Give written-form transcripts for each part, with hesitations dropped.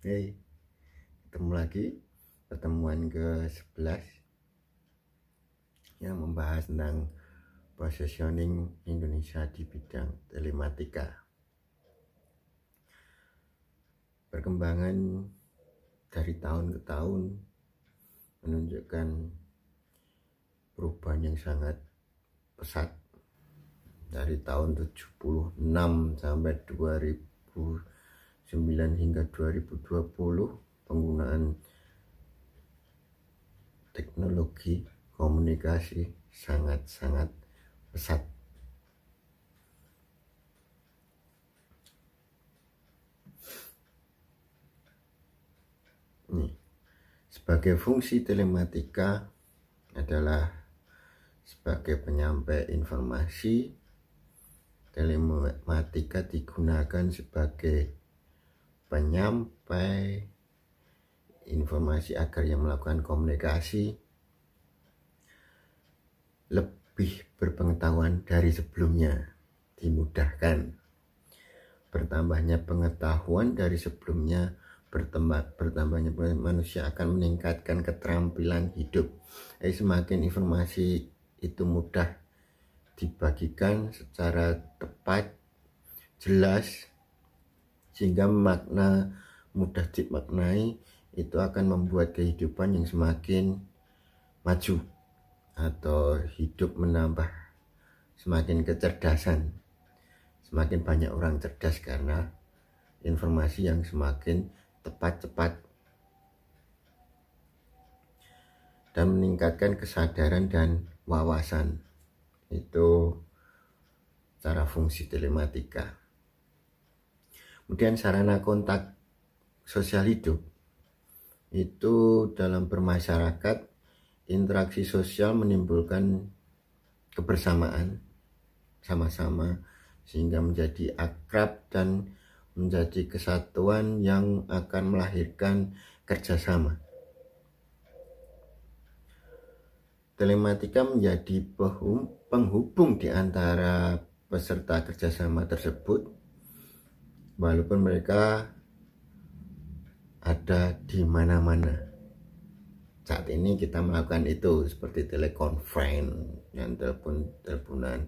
Hey, ketemu lagi pertemuan ke-11 yang membahas tentang positioning Indonesia di bidang telematika. Perkembangan dari tahun ke tahun menunjukkan perubahan yang sangat pesat. Dari tahun 76 sampai 2009 hingga 2020 penggunaan teknologi komunikasi sangat-sangat pesat. Sebagai fungsi telematika adalah sebagai penyampai informasi. Telematika digunakan sebagai penyampai informasi agar yang melakukan komunikasi lebih berpengetahuan dari sebelumnya, dimudahkan. Bertambahnya pengetahuan dari sebelumnya, bertambahnya manusia akan meningkatkan keterampilan hidup. Semakin informasi itu mudah dibagikan secara tepat, jelas, sehingga makna mudah dimaknai, itu akan membuat kehidupan yang semakin maju atau hidup menambah semakin kecerdasan. Semakin banyak orang cerdas karena informasi yang semakin tepat dan meningkatkan kesadaran dan wawasan. Itu cara fungsi telematika. Kemudian sarana kontak sosial hidup itu dalam bermasyarakat, interaksi sosial menimbulkan kebersamaan sama-sama sehingga menjadi akrab dan menjadi kesatuan yang akan melahirkan kerjasama. Telematika menjadi penghubung di antara peserta kerjasama tersebut, walaupun mereka ada di mana-mana. Saat ini kita melakukan itu seperti telekonferensi dan teleponan.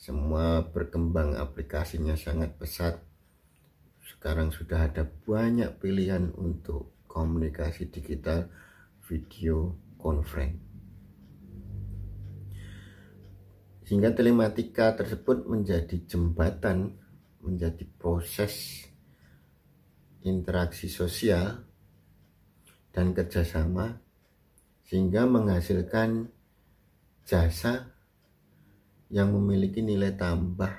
Semua berkembang, aplikasinya sangat pesat. Sekarang sudah ada banyak pilihan untuk komunikasi digital, video conference. Sehingga telematika tersebut menjadi jembatan, menjadi proses interaksi sosial dan kerjasama, sehingga menghasilkan jasa yang memiliki nilai tambah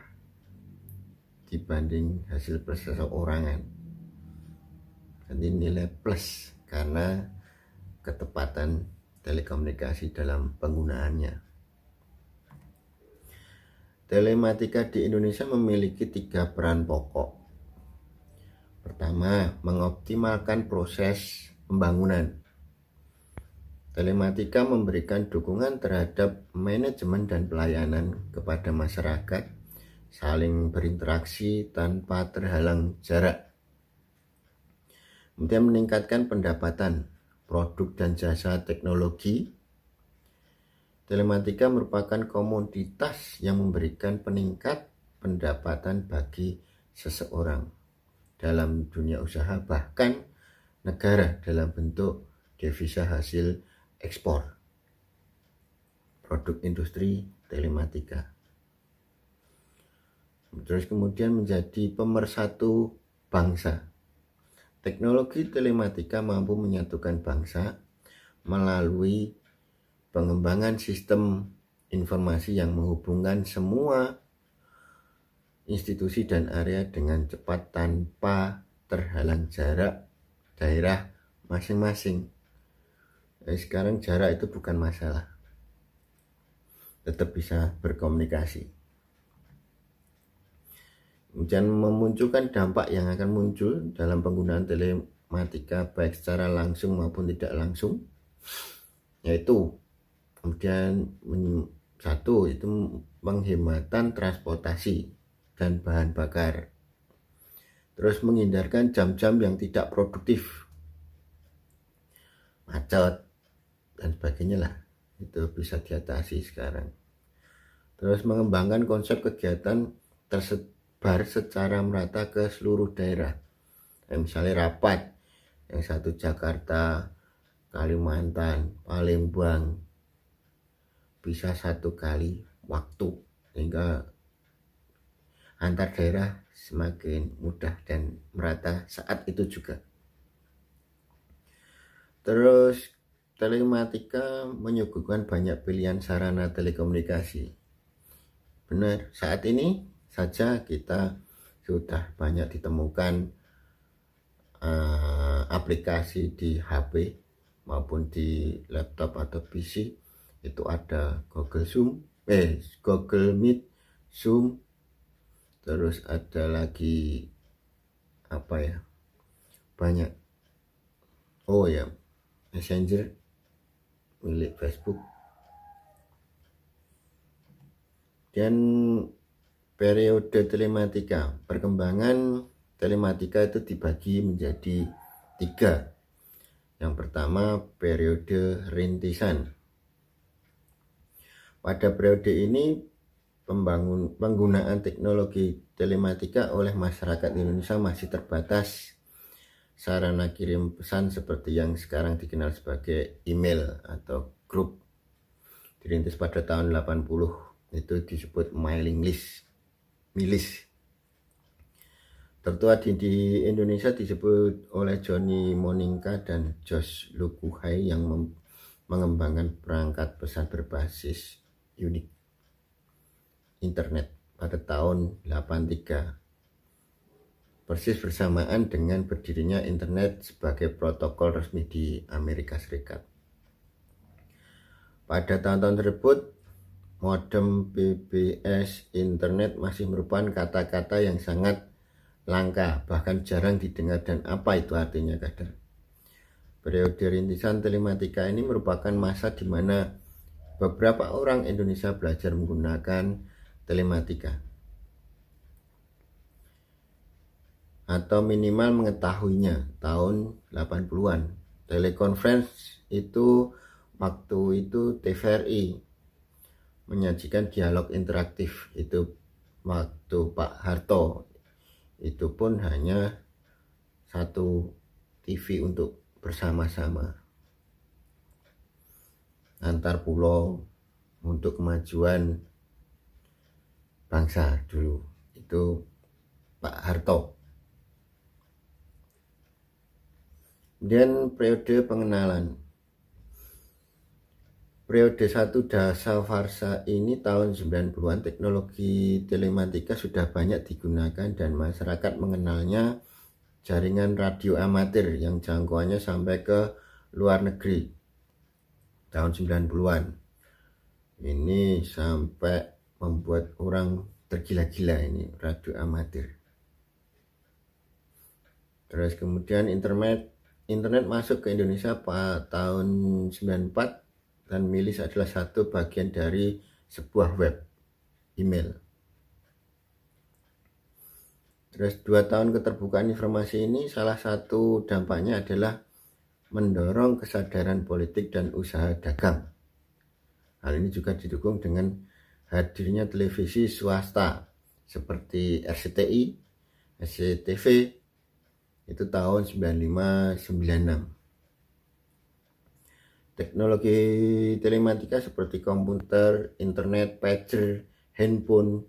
dibanding hasil perseorangan. Jadi nilai plus karena ketepatan telekomunikasi dalam penggunaannya. Telematika di Indonesia memiliki 3 peran pokok. Pertama, mengoptimalkan proses pembangunan. Telematika memberikan dukungan terhadap manajemen dan pelayanan kepada masyarakat, saling berinteraksi tanpa terhalang jarak. Kemudian meningkatkan pendapatan produk dan jasa teknologi. Telematika merupakan komoditas yang memberikan peningkat pendapatan bagi seseorang dalam dunia usaha, bahkan negara dalam bentuk devisa hasil ekspor produk industri telematika. Terus kemudian menjadi pemersatu bangsa. Teknologi telematika mampu menyatukan bangsa melalui pengembangan sistem informasi yang menghubungkan semua institusi dan area dengan cepat tanpa terhalang jarak daerah masing-masing. Sekarang jarak itu bukan masalah, tetap bisa berkomunikasi. Kemudian memunculkan dampak yang akan muncul dalam penggunaan telematika baik secara langsung maupun tidak langsung, yaitu kemudian satu itu penghematan transportasi dan bahan bakar. Terus menghindarkan jam-jam yang tidak produktif, macet dan sebagainya lah, itu bisa diatasi sekarang. Terus mengembangkan konsep kegiatan tersebar secara merata ke seluruh daerah. Misalnya rapat, yang satu Jakarta, Kalimantan, Palembang, bisa satu kali waktu, sehingga antar daerah semakin mudah dan merata saat itu juga. Terus telematika menyuguhkan banyak pilihan sarana telekomunikasi. Benar, saat ini saja kita sudah banyak ditemukan aplikasi di HP maupun di laptop atau PC. Itu ada Google Meet, Zoom, terus ada lagi apa ya, banyak, oh ya, Messenger milik Facebook. Dan periode telematika, perkembangan telematika itu dibagi menjadi 3. Yang pertama, periode rintisan. Pada periode ini penggunaan teknologi telematika oleh masyarakat Indonesia masih terbatas. Sarana kirim pesan seperti yang sekarang dikenal sebagai email atau grup dirintis pada tahun 80, itu disebut mailing list, milis. Tertua di Indonesia disebut oleh Johnny Moninga dan Josh Lukuhai yang mengembangkan perangkat pesan berbasis unik internet pada tahun 83, persis bersamaan dengan berdirinya internet sebagai protokol resmi di Amerika Serikat. Pada tahun-tahun tersebut, modem BBS internet masih merupakan kata-kata yang sangat langka, bahkan jarang didengar, dan apa itu artinya kadang. Periode rintisan telematika ini merupakan masa di mana beberapa orang Indonesia belajar menggunakan telematika, atau minimal mengetahuinya tahun 80-an. Telekonferensi itu waktu itu TVRI menyajikan dialog interaktif, itu waktu Pak Harto. Itu pun hanya satu TV untuk bersama-sama antar pulau untuk kemajuan bangsa dulu, itu Pak Harto. Kemudian periode pengenalan. Periode 1 dasawarsa ini tahun 90-an, teknologi telematika sudah banyak digunakan dan masyarakat mengenalnya jaringan radio amatir yang jangkauannya sampai ke luar negeri tahun 90-an. Ini sampai membuat orang tergila-gila, ini radio amatir. Terus kemudian internet masuk ke Indonesia pada tahun 94, dan milis adalah satu bagian dari sebuah web email. Terus 2 tahun keterbukaan informasi ini, salah satu dampaknya adalah mendorong kesadaran politik dan usaha dagang. Hal ini juga didukung dengan hadirnya televisi swasta seperti RCTI, SCTV, itu tahun 95-96. Teknologi telematika seperti komputer, internet, pager, handphone,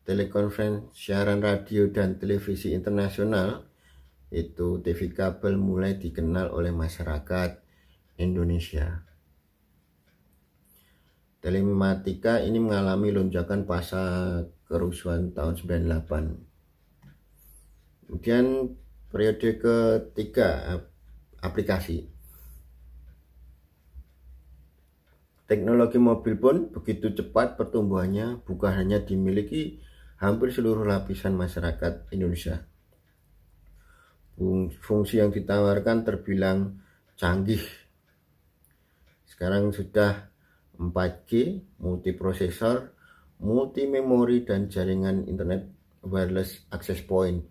telekonferensi, siaran radio, dan televisi internasional, itu TV kabel, mulai dikenal oleh masyarakat Indonesia. Telematika ini mengalami lonjakan pasca kerusuhan tahun 98. Kemudian periode ketiga, aplikasi. Teknologi mobil pun begitu cepat pertumbuhannya, bukan hanya dimiliki hampir seluruh lapisan masyarakat Indonesia. Fungsi yang ditawarkan terbilang canggih. Sekarang sudah 4G, multiprosesor, multimemori, dan jaringan internet wireless access point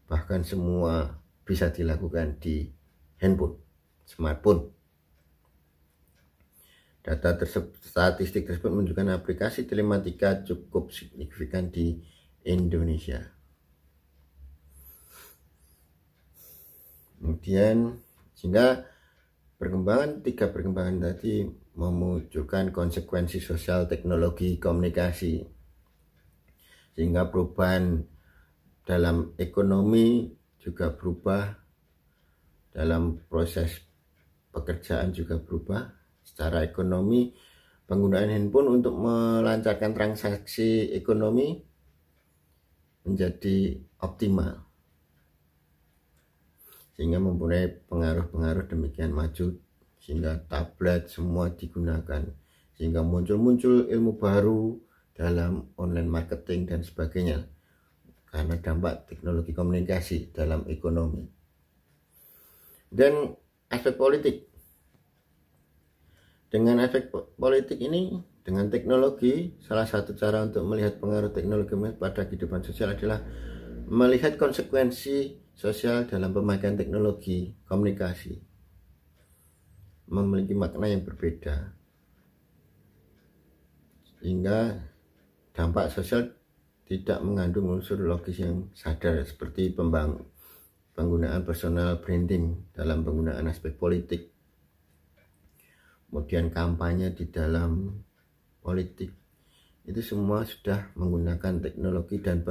bahkan semua bisa dilakukan di handphone, smartphone. Data statistik tersebut menunjukkan aplikasi telematika cukup signifikan di Indonesia. Kemudian sehingga tiga perkembangan tadi memunculkan konsekuensi sosial teknologi komunikasi, sehingga perubahan dalam ekonomi juga berubah, dalam proses pekerjaan juga berubah. Secara ekonomi, penggunaan handphone untuk melancarkan transaksi ekonomi menjadi optimal, sehingga mempunyai pengaruh-pengaruh demikian maju, sehingga tablet semua digunakan, sehingga muncul ilmu baru dalam online marketing dan sebagainya karena dampak teknologi komunikasi dalam ekonomi. Dan aspek politik, dengan aspek politik ini, dengan teknologi, salah satu cara untuk melihat pengaruh teknologi pada kehidupan sosial adalah melihat konsekuensi sosial dalam pemakaian teknologi komunikasi. Memiliki makna yang berbeda, sehingga dampak sosial tidak mengandung unsur logis yang sadar, seperti penggunaan personal branding dalam penggunaan aspek politik, kemudian kampanye di dalam politik. Itu semua sudah menggunakan teknologi dan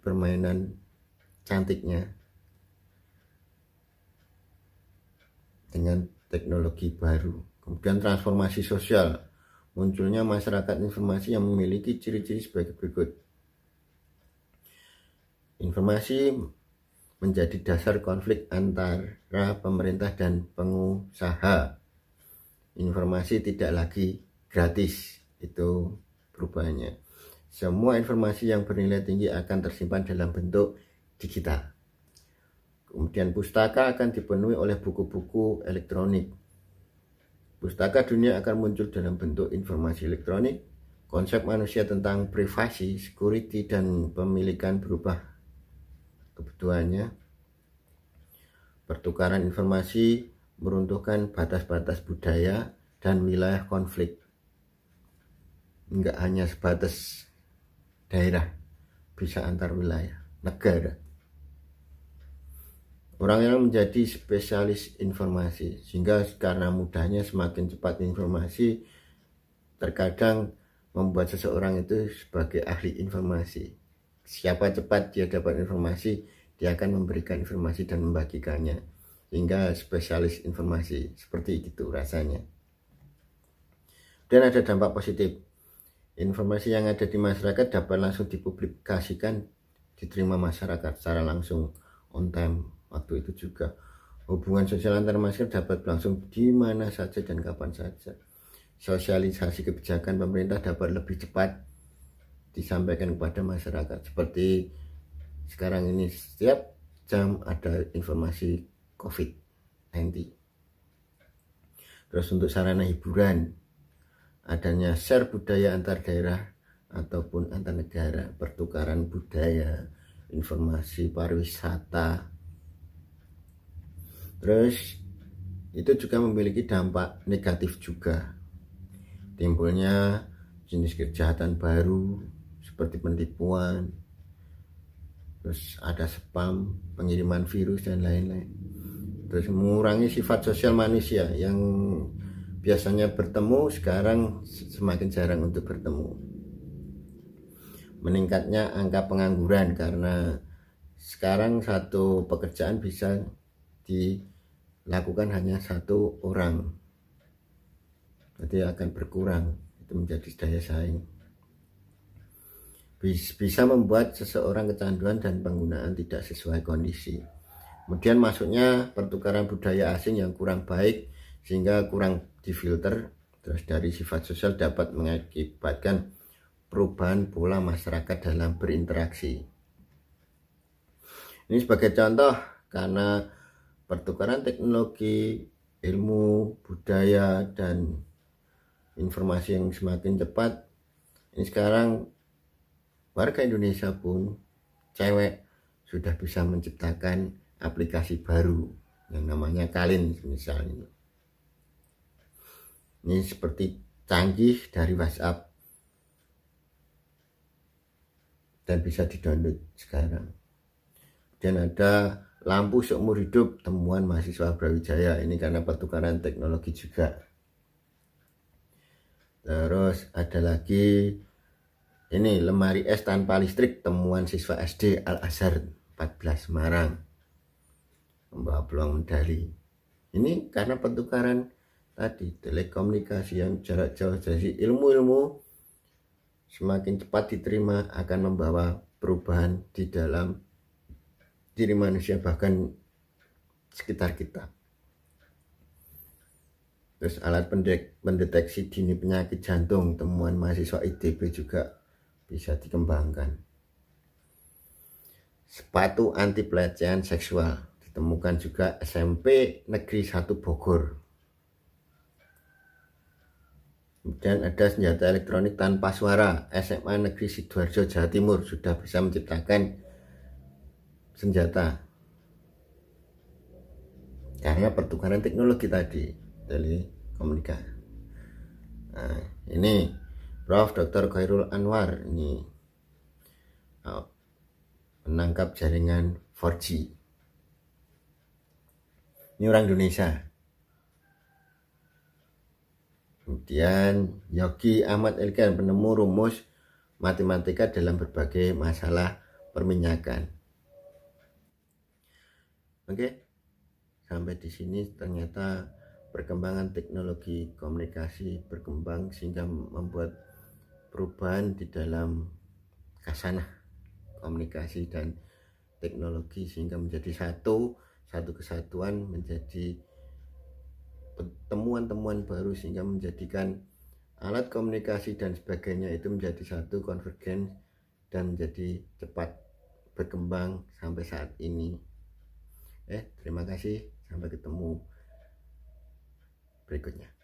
permainan cantiknya dengan teknologi baru. Kemudian transformasi sosial, munculnya masyarakat informasi yang memiliki ciri-ciri sebagai berikut. Informasi menjadi dasar konflik antara pemerintah dan pengusaha. Informasi tidak lagi gratis, itu perubahannya. Semua informasi yang bernilai tinggi akan tersimpan dalam bentuk digital. Kemudian pustaka akan dipenuhi oleh buku-buku elektronik. Pustaka dunia akan muncul dalam bentuk informasi elektronik. Konsep manusia tentang privasi, security, dan pemilikan berubah kebutuhannya. Pertukaran informasi meruntuhkan batas-batas budaya dan wilayah konflik. Enggak hanya sebatas daerah, bisa antar wilayah, negara. Orang yang menjadi spesialis informasi, sehingga karena mudahnya semakin cepat informasi, terkadang membuat seseorang itu sebagai ahli informasi. Siapa cepat dia dapat informasi, dia akan memberikan informasi dan membagikannya, hingga spesialis informasi. Seperti itu rasanya. Dan ada dampak positif. Informasi yang ada di masyarakat dapat langsung dipublikasikan, diterima masyarakat secara langsung, on time. Waktu itu juga hubungan sosial antar masyarakat dapat berlangsung di mana saja dan kapan saja. Sosialisasi kebijakan pemerintah dapat lebih cepat disampaikan kepada masyarakat. Seperti sekarang ini, setiap jam ada informasi COVID-19. Terus untuk sarana hiburan, adanya share budaya antar daerah ataupun antar negara, pertukaran budaya, informasi pariwisata. Terus itu juga memiliki dampak negatif juga. Timbulnya jenis kejahatan baru seperti penipuan, terus ada spam, pengiriman virus dan lain-lain. Terus mengurangi sifat sosial manusia yang biasanya bertemu, sekarang semakin jarang untuk bertemu. Meningkatnya angka pengangguran karena sekarang satu pekerjaan bisa dilakukan hanya satu orang, jadi akan berkurang, itu menjadi daya saing. Bisa membuat seseorang kecanduan dan penggunaan tidak sesuai kondisi. Kemudian masuknya pertukaran budaya asing yang kurang baik, sehingga kurang difilter. Terus dari sifat sosial dapat mengakibatkan perubahan pola masyarakat dalam berinteraksi. Ini sebagai contoh, karena pertukaran teknologi, ilmu, budaya, dan informasi yang semakin cepat, ini sekarang warga Indonesia pun cewek sudah bisa menciptakan aplikasi baru yang namanya Kalin misalnya. Ini seperti canggih dari WhatsApp dan bisa di-download sekarang. Dan ada lampu seumur hidup temuan mahasiswa Brawijaya, ini karena pertukaran teknologi juga. Terus ada lagi ini lemari es tanpa listrik temuan siswa SD Al Azhar 14 Semarang, membawa peluang medali. Ini karena pertukaran tadi, telekomunikasi yang jarak jauh. Jadi ilmu-ilmu semakin cepat diterima akan membawa perubahan di dalam diri manusia, bahkan sekitar kita. Terus alat pendeteksi dini penyakit jantung temuan mahasiswa ITB juga bisa dikembangkan. Sepatu anti pelecehan seksual ditemukan juga SMP Negeri 1 Bogor. Kemudian ada senjata elektronik tanpa suara, SMA Negeri Sidoarjo Jawa Timur sudah bisa menciptakan senjata karena pertukaran teknologi tadi, telekomunikasi. Nah, ini Prof. Dr. Khairul Anwar ini menangkap jaringan 4G. Ini orang Indonesia. Kemudian Yogi Ahmad Elkan penemu rumus matematika dalam berbagai masalah perminyakan. Oke, sampai di sini ternyata perkembangan teknologi komunikasi berkembang sehingga membuat perubahan di dalam khasanah komunikasi dan teknologi sehingga menjadi satu kesatuan, menjadi temuan-temuan baru sehingga menjadikan alat komunikasi dan sebagainya itu menjadi satu, konvergen dan menjadi cepat berkembang sampai saat ini. Terima kasih, sampai ketemu berikutnya.